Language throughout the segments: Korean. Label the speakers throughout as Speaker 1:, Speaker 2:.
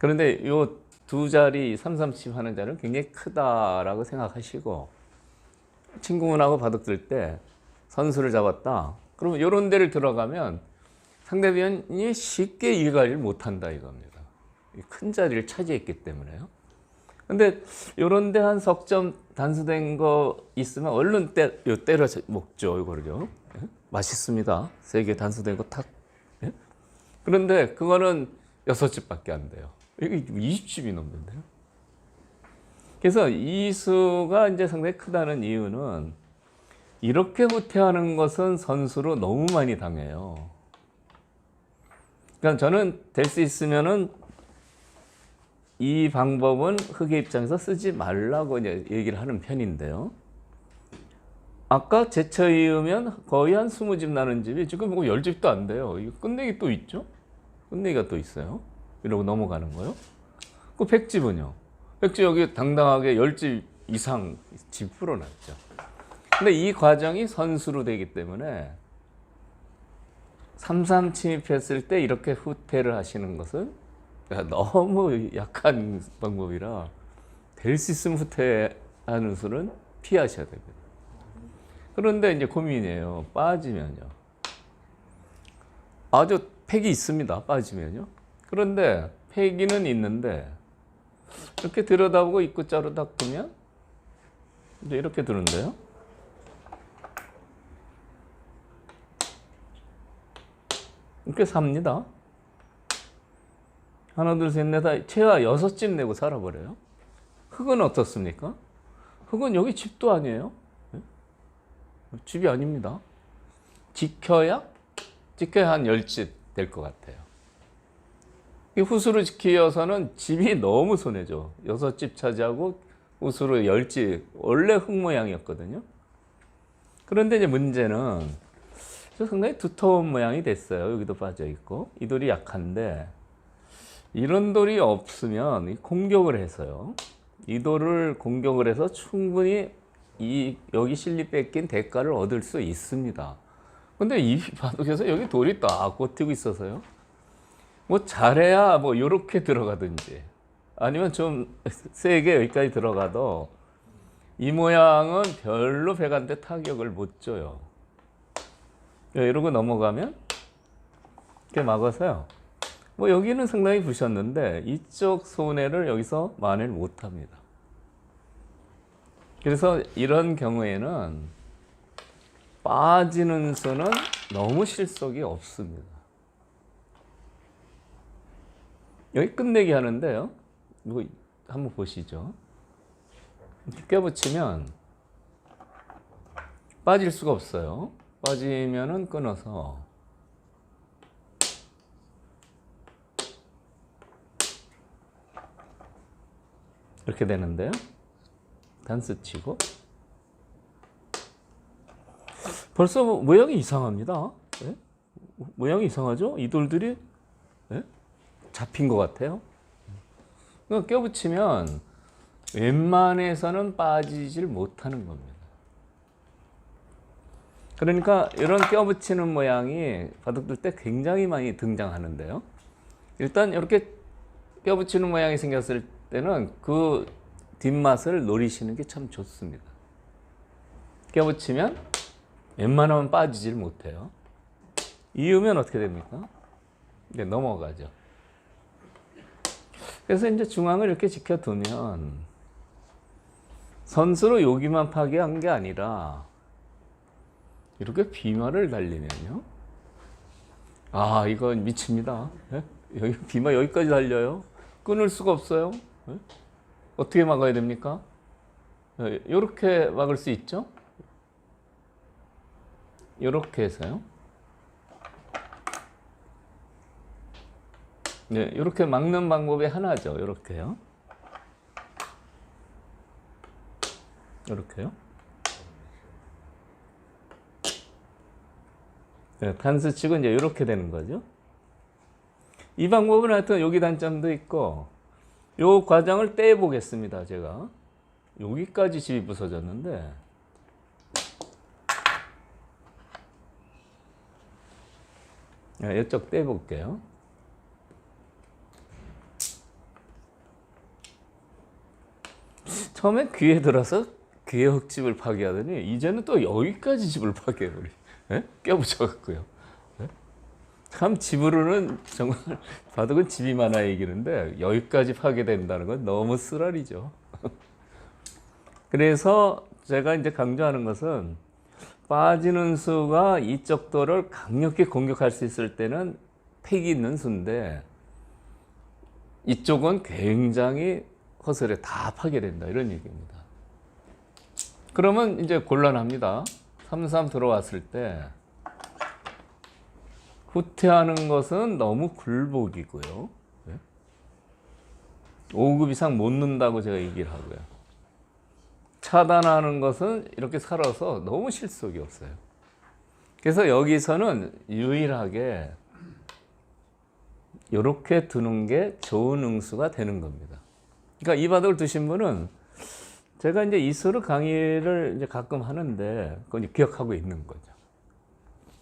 Speaker 1: 그런데 요 두 자리 337 하는 자리는 굉장히 크다라고 생각하시고 친구분하고 바둑둘 때 선수를 잡았다. 그러면 이런 데를 들어가면 상대편이 쉽게 일가리를 못한다 이겁니다. 큰 자리를 차지했기 때문에요. 근데 이런 데 한 석점 단수된 거 있으면 얼른 때려 먹죠, 이거를요. 예? 맛있습니다. 3개 단수된 거 탁. 예? 그런데 그거는 6집밖에 안 돼요. 이게 20집이 넘는데요. 그래서 이 수가 이제 상당히 크다는 이유는 이렇게 후퇴하는 것은 선수로 너무 많이 당해요. 그러니까 저는 될 수 있으면은 이 방법은 흑의 입장에서 쓰지 말라고 이제 얘기를 하는 편인데요. 아까 제쳐 이으면 거의 한 20집 나는 집이 지금 뭐 10집도 안 돼요. 이거 끝내기 또 있죠? 끝내기가 또 있어요. 이러고 넘어가는 거요. 그 100집은요. 100집 여기 당당하게 10집 이상 집 풀어놨죠. 근데 이 과정이 선수로 되기 때문에 3-3 침입했을 때 이렇게 후퇴를 하시는 것은 너무 약한 방법이라 될 수 있으면 후퇴하는 수는 피하셔야 됩니다. 그런데 이제 고민이에요. 빠지면요. 아주 패기 있습니다. 빠지면요. 그런데 패기는 있는데 이렇게 들여다보고 입구자로 딱 보면 이제 이렇게 드는데요. 이렇게 삽니다. 하나, 둘, 셋, 넷, 다 최하 6집 내고 살아버려요. 흑은 어떻습니까? 흑은 여기 집도 아니에요. 집이 아닙니다. 지켜야 한 10집 될 것 같아요. 이 후수로 지키어서는 집이 너무 손해죠. 6집 차지하고 후수로 10집. 원래 흑 모양이었거든요. 그런데 이제 문제는 상당히 두터운 모양이 됐어요. 여기도 빠져 있고. 이 돌이 약한데 이런 돌이 없으면 공격을 해서요. 이 돌을 공격을 해서 충분히 여기 실리 뺏긴 대가를 얻을 수 있습니다. 근데 이 바둑에서 여기 돌이 딱 꽂히고 있어서요. 뭐 잘해야 뭐 요렇게 들어가든지 아니면 좀 세게 여기까지 들어가도 이 모양은 별로 백한테 타격을 못 줘요. 이러고 넘어가면 이렇게 막아서요. 뭐 여기는 상당히 부셨는데 이쪽 손해를 여기서 만회를 못 합니다. 그래서 이런 경우에는 빠지는 수는 너무 실속이 없습니다. 여기 끝내기 하는데요. 이거 한번 보시죠. 이렇게 껴붙이면 빠질 수가 없어요. 빠지면은 끊어서 이렇게 되는데요. 단수 치고 벌써 모양이 이상합니다. 네? 모양이 이상하죠? 이 돌들이 네? 잡힌 것 같아요. 그러니까 껴붙이면 웬만해서는 빠지질 못하는 겁니다. 그러니까 이런 껴붙이는 모양이 바둑둘 때 굉장히 많이 등장하는데요. 일단 이렇게 껴붙이는 모양이 생겼을 때는 그 뒷맛을 노리시는 게 참 좋습니다. 껴붙이면 웬만하면 빠지질 못해요. 이으면 어떻게 됩니까? 이제 넘어가죠. 그래서 이제 중앙을 이렇게 지켜두면 선수로 여기만 파괴한 게 아니라 이렇게 비마를 달리면요. 아, 이건 미칩니다. 예? 여기 비마 여기까지 달려요. 끊을 수가 없어요. 예? 어떻게 막아야 됩니까? 이렇게 막을 수 있죠? 이렇게 해서요. 네, 이렇게 막는 방법이 하나죠. 이렇게요. 이렇게요. 네, 단수 치고 이제 이렇게 되는 거죠. 이 방법은 하여튼 여기 단점도 있고, 요 과정을 떼어 보겠습니다. 제가 여기까지 집이 부서졌는데, 네, 이쪽 떼어 볼게요. 처음에 귀에 들어서 귀의 흙집을 파괴하더니 이제는 또 여기까지 집을 파괴해버리. 예? 껴붙여갖고요. 예? 참 집으로는 정말 바둑은 집이 많아 이기는데 여기까지 파괴된다는 건 너무 쓰라리죠. 그래서 제가 이제 강조하는 것은 빠지는 수가 이쪽 도를 강력히 공격할 수 있을 때는 팩이 있는 수인데 이쪽은 굉장히 허술에 다 파괴된다 이런 얘기입니다. 그러면 이제 곤란합니다. 3-3 들어왔을 때 후퇴하는 것은 너무 굴복이고요. 5급 이상 못 넣는다고 제가 얘기를 하고요. 차단하는 것은 이렇게 살아서 너무 실속이 없어요. 그래서 여기서는 유일하게 이렇게 두는 게 좋은 응수가 되는 겁니다. 그러니까 이 바둑을 두신 분은 제가 이제 이 수를 강의를 이제 가끔 하는데 그건 기억하고 있는 거죠.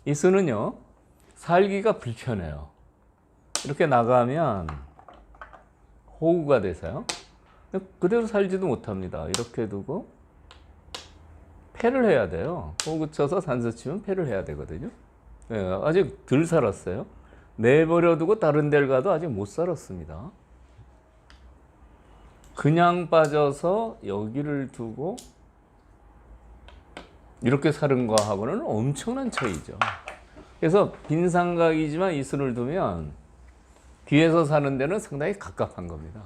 Speaker 1: 이 수는요, 살기가 불편해요. 이렇게 나가면 호구가 돼서요. 그대로 살지도 못합니다. 이렇게 두고 패를 해야 돼요. 호구 쳐서 산수 치면 패를 해야 되거든요. 네, 아직 덜 살았어요. 내버려 두고 다른 데를 가도 아직 못 살았습니다. 그냥 빠져서 여기를 두고 이렇게 사는 거하고는 엄청난 차이죠. 그래서 빈삼각이지만 이 수를 두면 뒤에서 사는 데는 상당히 갑갑한 겁니다.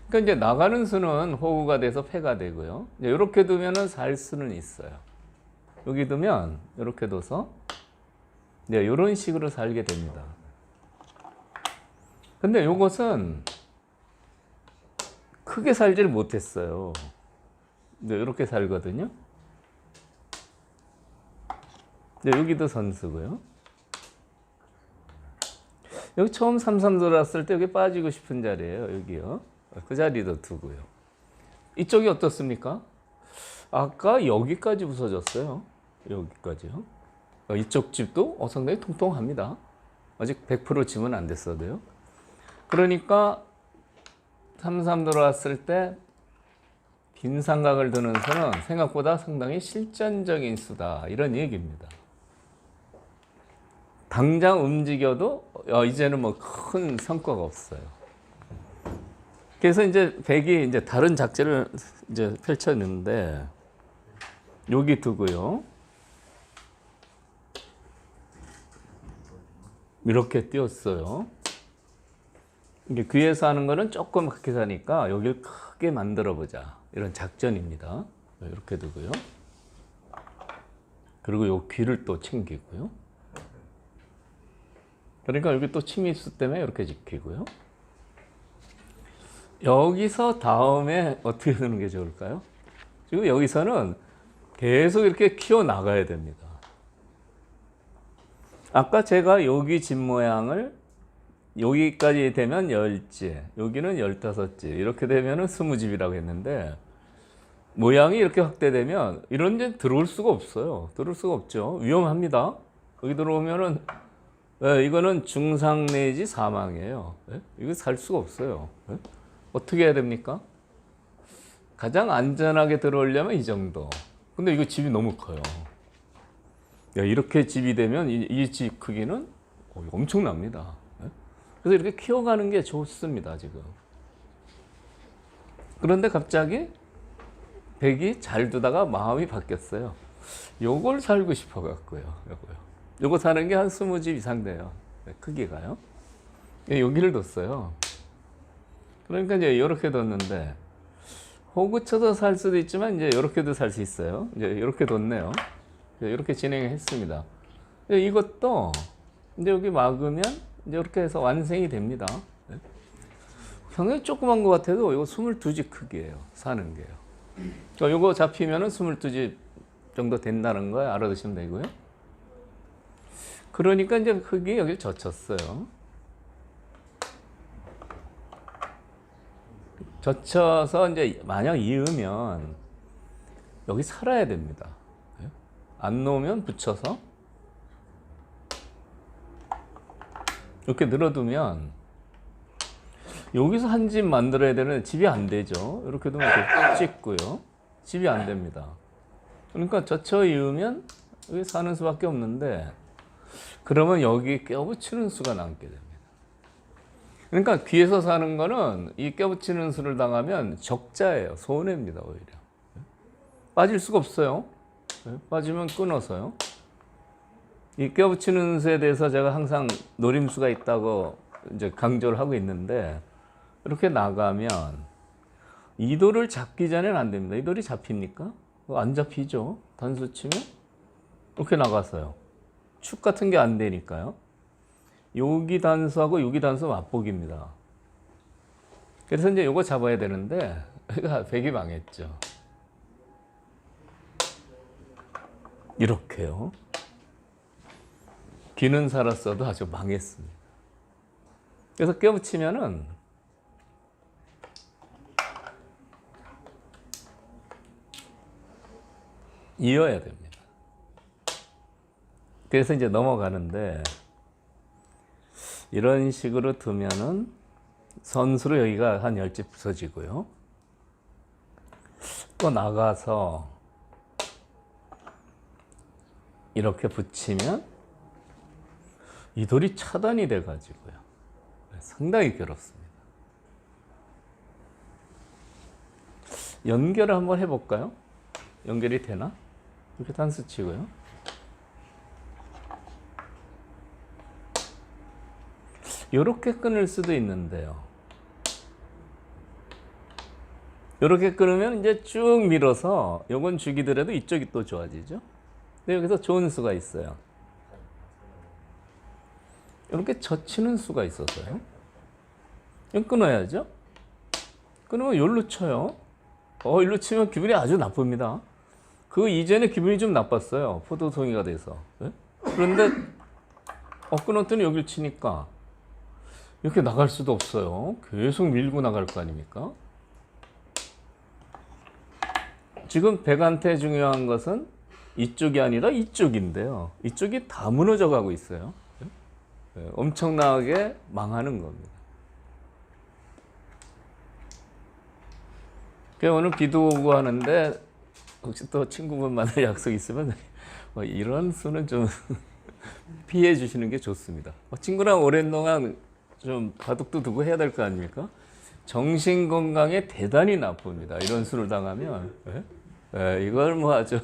Speaker 1: 그러니까 이제 나가는 수는 호구가 돼서 패가 되고요. 이렇게 두면은 살 수는 있어요. 여기 두면 이렇게 둬서 이런 식으로 살게 됩니다. 근데 이것은 크게 살지를 못했어요. 이렇게 살거든요. 여기도 선수고요. 여기 처음 3-3 들어왔을 때 여기 빠지고 싶은 자리예요. 여기요. 그 자리도 두고요. 이쪽이 어떻습니까? 아까 여기까지 부서졌어요. 여기까지요. 이쪽 집도 상당히 통통합니다. 아직 100% 집은 안 됐어도요. 그러니까 3-3 들어왔을 때 빈삼각을 두는 수는 생각보다 상당히 실전적인 수다 이런 얘기입니다. 당장 움직여도 이제는 뭐 큰 성과가 없어요. 그래서 이제 백이 이제 다른 작전을 이제 펼쳤는데 여기 두고요. 이렇게 띄웠어요. 이게 귀에서 하는 거는 조금 그렇게 사니까 여기를 크게 만들어 보자. 이런 작전입니다. 이렇게 두고요. 그리고 요 귀를 또 챙기고요. 그러니까 여기 또 침입수 때문에 이렇게 지키고요. 여기서 다음에 어떻게 두는 게 좋을까요? 지금 여기서는 계속 이렇게 키워 나가야 됩니다. 아까 제가 여기 집 모양을 여기까지 되면 10집, 여기는 15집, 이렇게 되면 20집이라고 했는데 모양이 이렇게 확대되면 이런 데 들어올 수가 없어요. 들어올 수가 없죠. 위험합니다. 여기 들어오면은 이거는 중상 내지 사망이에요. 이거 살 수가 없어요. 어떻게 해야 됩니까? 가장 안전하게 들어오려면 이 정도. 근데 이거 집이 너무 커요. 이렇게 집이 되면 이 집 크기는 엄청납니다. 그래서 이렇게 키워가는 게 좋습니다, 지금. 그런데 갑자기 백이 잘 두다가 마음이 바뀌었어요. 요걸 살고 싶어 갖고요. 요거 사는 게 한 20집 이상 돼요. 크기가요. 여기를 뒀어요. 그러니까 이제 이렇게 뒀는데 호구 쳐서 살 수도 있지만 이제 이렇게도 살 수 있어요. 이제 이렇게 뒀네요. 이렇게 진행했습니다. 이것도 이제 여기 막으면 이제 이렇게 해서 완성이 됩니다. 상당히 조그만 것 같아도 이거 22집 크기예요. 사는 게요. 그러니까 이거 잡히면은 22집 정도 된다는 거 알아두시면 되고요. 그러니까 이제 흙이 여기 젖혔어요. 젖혀서 이제 만약 이으면 여기 살아야 됩니다. 안 놓으면 붙여서 이렇게 늘어두면 여기서 한 집 만들어야 되는데 집이 안 되죠. 이렇게 두면 이렇게 찍고요. 집이 안 됩니다. 그러니까 젖혀 이으면 여기 사는 수밖에 없는데 그러면 여기 껴붙이는 수가 남게 됩니다. 그러니까 귀에서 사는 거는 이 껴붙이는 수를 당하면 적자예요. 손해입니다. 오히려. 빠질 수가 없어요. 빠지면 끊어서요. 이 껴붙이는 수에 대해서 제가 항상 노림수가 있다고 이제 강조를 하고 있는데 이렇게 나가면 이 돌을 잡기 전에는 안 됩니다. 이 돌이 잡힙니까? 안 잡히죠. 단수 치면 이렇게 나가서요. 축 같은 게 안 되니까요. 여기 단수하고 여기 단수 맞복입니다. 그래서 이제 요거 잡아야 되는데 백이 망했죠. 이렇게요. 귀는 살았어도 아주 망했습니다. 그래서 껴붙이면은 이어야 됩니다. 그래서 이제 넘어가는데 이런 식으로 두면은 선수로 여기가 한 10집 부서지고요. 또 나가서 이렇게 붙이면 이 돌이 차단이 돼 가지고요. 상당히 괴롭습니다. 연결을 한번 해볼까요? 연결이 되나? 이렇게 단수 치고요. 이렇게 끊을 수도 있는데요. 이렇게 끊으면 이제 쭉 밀어서 요건 죽이더라도 이쪽이 또 좋아지죠. 근데 여기서 좋은 수가 있어요. 이렇게 젖히는 수가 있어서요. 이거 끊어야죠. 끊으면 여기로 쳐요. 여기로 치면 기분이 아주 나쁩니다. 그 이전에 기분이 좀 나빴어요. 포도송이가 돼서. 네? 그런데 끊었더니 여기를 치니까 이렇게 나갈 수도 없어요. 계속 밀고 나갈 거 아닙니까? 지금 백한테 중요한 것은 이쪽이 아니라 이쪽인데요. 이쪽이 다 무너져 가고 있어요. 엄청나게 망하는 겁니다. 오늘 비도 오고 하는데 혹시 또 친구분 만날 약속 있으면 이런 수는 좀 피해 주시는 게 좋습니다. 친구랑 오랜 동안 좀 바둑도 두고 해야 될 거 아닙니까? 정신 건강에 대단히 나쁩니다. 이런 수를 당하면. 이걸 뭐 아주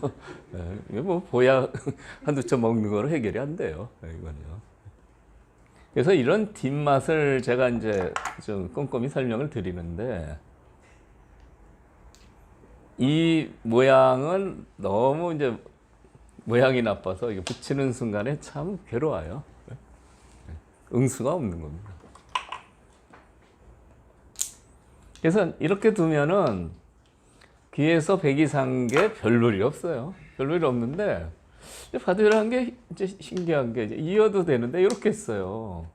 Speaker 1: 뭐 보약 한두 점 먹는 거로 해결이 안 돼요. 이건요. 그래서 이런 뒷맛을 제가 이제 좀 꼼꼼히 설명을 드리는데 이 모양은 너무 이제 모양이 나빠서 이게 붙이는 순간에 참 괴로워요. 응수가 없는 겁니다. 그래서 이렇게 두면은 귀에서 백이 산 게 별볼이 없어요. 별볼이 없는데 바둑이라는 게 이제 신기한 게 이어도 되는데 이렇게 했어요.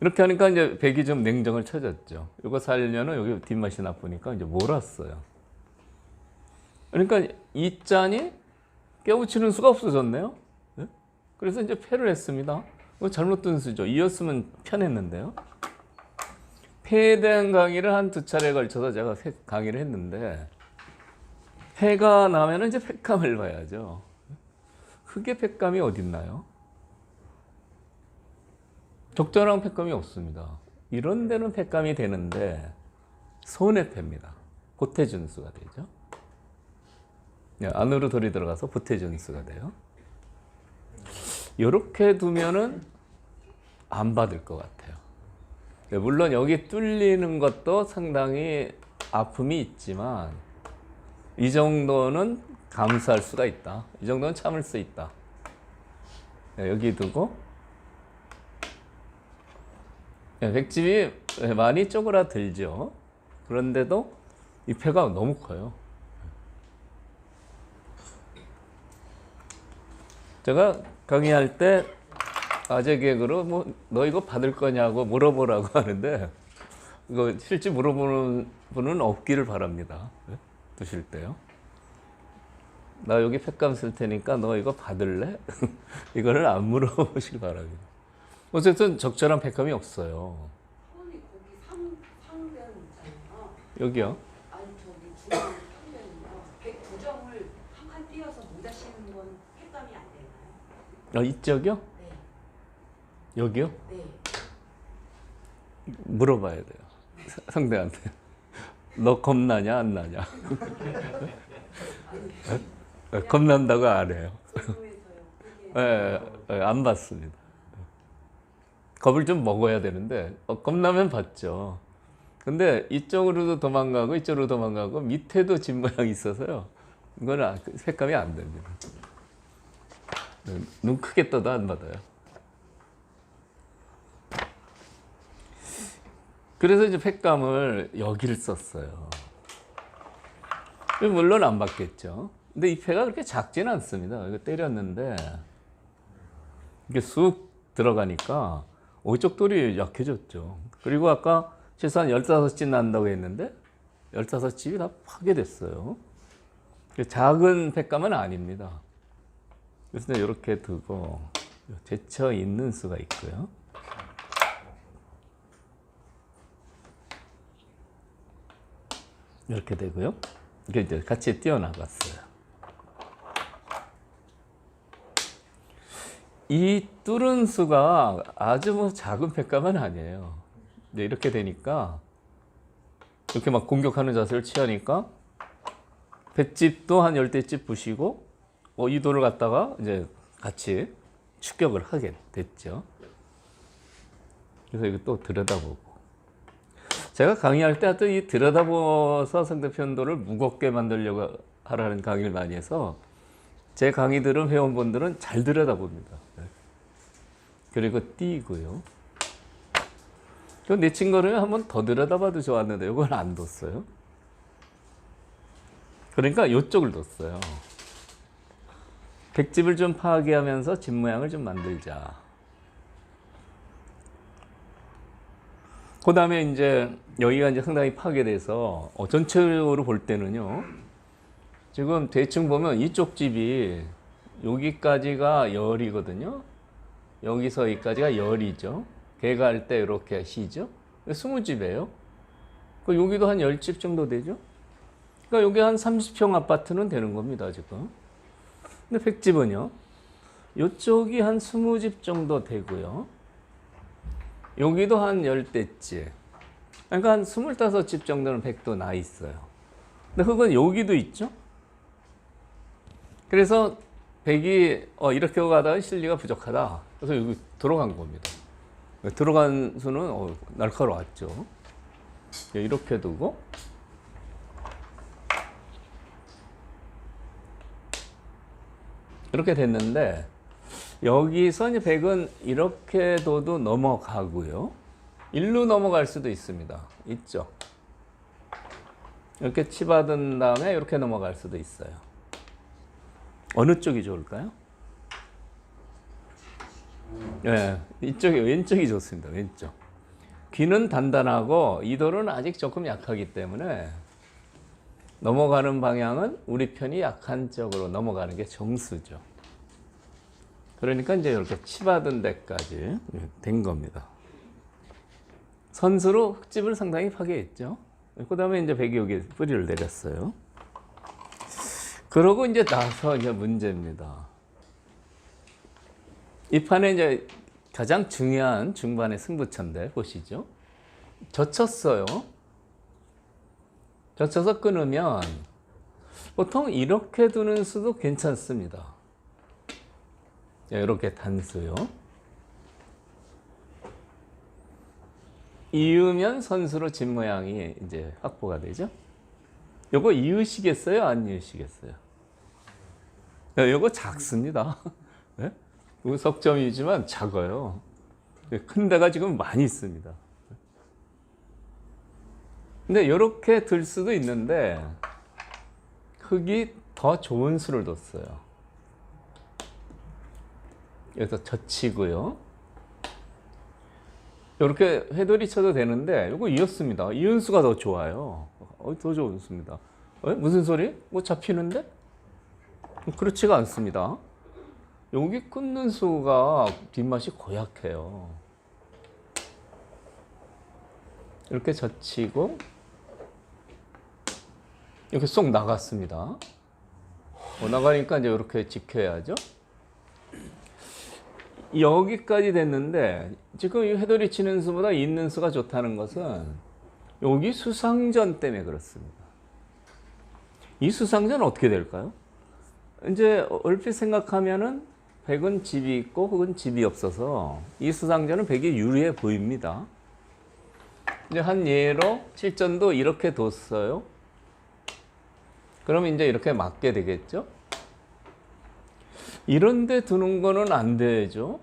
Speaker 1: 이렇게 하니까 이제 백이 좀 냉정을 찾았죠. 이거 살려면 여기 뒷맛이 나쁘니까 이제 몰았어요. 그러니까 이 짠이 껴붙이는 수가 없어졌네요. 그래서 이제 패를 했습니다. 이거 잘못 둔 수죠. 이었으면 편했는데요. 패에 대한 강의를 한 2차례에 걸쳐서 제가 강의를 했는데 패가 나면 이제 패감을 봐야죠. 흑의 패감이 어딨나요? 적절한 패감이 없습니다. 이런 데는 패감이 되는데 손해패입니다. 보태준수가 되죠. 안으로 돌이 들어가서 보태준수가 돼요. 이렇게 두면은 안 받을 것 같아요. 물론 여기 뚫리는 것도 상당히 아픔이 있지만 이 정도는 감수할 수가 있다. 이 정도는 참을 수 있다. 여기 두고 백집이 많이 쪼그라들죠. 그런데도 이 패가 너무 커요. 제가 강의할 때 아재 개그로 뭐 너 이거 받을 거냐고 물어보라고 하는데 이거 실제 물어보는 분은 없기를 바랍니다. 두실 때요. 나 여기 패감 쓸 테니까 너 이거 받을래? 이거를 안 물어보시기 바랍니다. 어쨌든 적절한 패감이 없어요.
Speaker 2: 평변 있잖아요.
Speaker 1: 여기요.
Speaker 2: 아니 저기 중앙 평변이요. 109점을 한 칸 띄어서 문자시는 건 횟감이 안 되나요?
Speaker 1: 이쪽이요?
Speaker 2: 네.
Speaker 1: 여기요?
Speaker 2: 네.
Speaker 1: 물어봐야 돼요. 상대한테. 너 겁나냐 안 나냐? 겁난다고 안 해요.
Speaker 2: 정부에서요.
Speaker 1: 안 받습니다. 겁을 좀 먹어야 되는데 겁나면 받죠. 근데 이쪽으로도 도망가고 이쪽으로 도망가고 밑에도 집 모양이 있어서요. 이거는 색감이 안 됩니다. 눈 크게 떠도 안 받아요. 그래서 이제 팩감을 여기를 썼어요. 물론 안 받겠죠. 근데 이 패가 그렇게 작지는 않습니다. 이거 때렸는데 이게 쑥 들어가니까 오쪽 돌이 약해졌죠. 그리고 아까 최소한 15집 난다고 했는데 15집이 다 파괴됐어요. 작은 팩감은 아닙니다. 그래서 이렇게 두고 제쳐 있는 수가 있고요. 이렇게 되고요. 이게 이제 같이 뛰어나갔어요. 이 뚫은 수가 아주 뭐 작은 팩감은 아니에요. 근데 이렇게 되니까 이렇게 막 공격하는 자세를 취하니까 뱃집도 한 10대집 부시고 이 돌을 갖다가 이제 같이 추격을 하게 됐죠. 그래서 이거 또 들여다보고 제가 강의할 때 하여튼 이 들여다보서 상대편 돌을 무겁게 만들려고 하라는 강의를 많이 해서 제 강의들은 회원분들은 잘 들여다봅니다. 그리고 띄고요. 내 친구는 한번 더 들여다봐도 좋았는데 이건 안 뒀어요. 그러니까 이쪽을 뒀어요. 백집을 좀 파괴하면서 집 모양을 좀 만들자. 그 다음에 이제 여기가 이제 상당히 파괴돼서 전체적으로 볼 때는요. 지금 대충 보면 이쪽 집이 여기까지가 열이거든요. 여기서 여기까지가 열이죠. 개갈 때 이렇게 시죠. 20집이에요. 여기도 한 10집 정도 되죠. 그러니까 여기 한 30평 아파트는 되는 겁니다, 지금. 근데 백집은요. 이쪽이 한 20집 정도 되고요. 여기도 한 10대집. 그러니까 한 25집 정도는 백도 나 있어요. 근데 흙은 여기도 있죠. 그래서 백이 이렇게 가다가 실리가 부족하다. 그래서 여기 들어간 겁니다. 들어간 수는 날카로웠죠. 이렇게 두고 이렇게 됐는데 여기서 이제 백은 이렇게 둬도 넘어가고요. 일로 넘어갈 수도 있습니다. 있죠. 이렇게 치받은 다음에 이렇게 넘어갈 수도 있어요. 어느 쪽이 좋을까요? 네, 이쪽이 왼쪽이 좋습니다. 왼쪽. 귀는 단단하고 이 돌은 아직 조금 약하기 때문에 넘어가는 방향은 우리 편이 약한 쪽으로 넘어가는 게 정수죠. 그러니까 이제 이렇게 치받은 데까지 된 겁니다. 선수로 흙집을 상당히 파괴했죠. 그 다음에 이제 백이 여기 뿌리를 내렸어요. 그러고 이제 나서 이제 문제입니다. 이 판에 이제 가장 중요한 중반의 승부처인데 보시죠. 젖혔어요. 젖혀서 끊으면 보통 이렇게 두는 수도 괜찮습니다. 이렇게 단수요. 이으면 선수로 집 모양이 이제 확보가 되죠. 요거 이으시겠어요? 안 이으시겠어요? 요거 작습니다. 네? 석점이지만 작아요. 큰 데가 지금 많이 있습니다. 근데 이렇게 들 수도 있는데 흙이 더 좋은 수를 뒀어요. 여기서 젖히고요. 이렇게 회돌이 쳐도 되는데 이거 이었습니다. 이은 수가 더 좋아요. 더 좋습니다. 무슨 소리? 뭐 잡히는데? 그렇지가 않습니다. 여기 끊는 수가 뒷맛이 고약해요. 이렇게 젖히고 이렇게 쏙 나갔습니다. 나가니까 이제 이렇게 지켜야죠. 여기까지 됐는데 지금 이 해돌이 치는 수보다 있는 수가 좋다는 것은 여기 수상전 때문에 그렇습니다. 이 수상전은 어떻게 될까요? 이제 얼핏 생각하면은 백은 집이 있고 흑은 집이 없어서 이 수상전은 백이 유리해 보입니다. 이제 한 예로 실전도 이렇게 뒀어요. 그러면 이제 이렇게 맞게 되겠죠? 이런 데 두는 거는 안 되죠.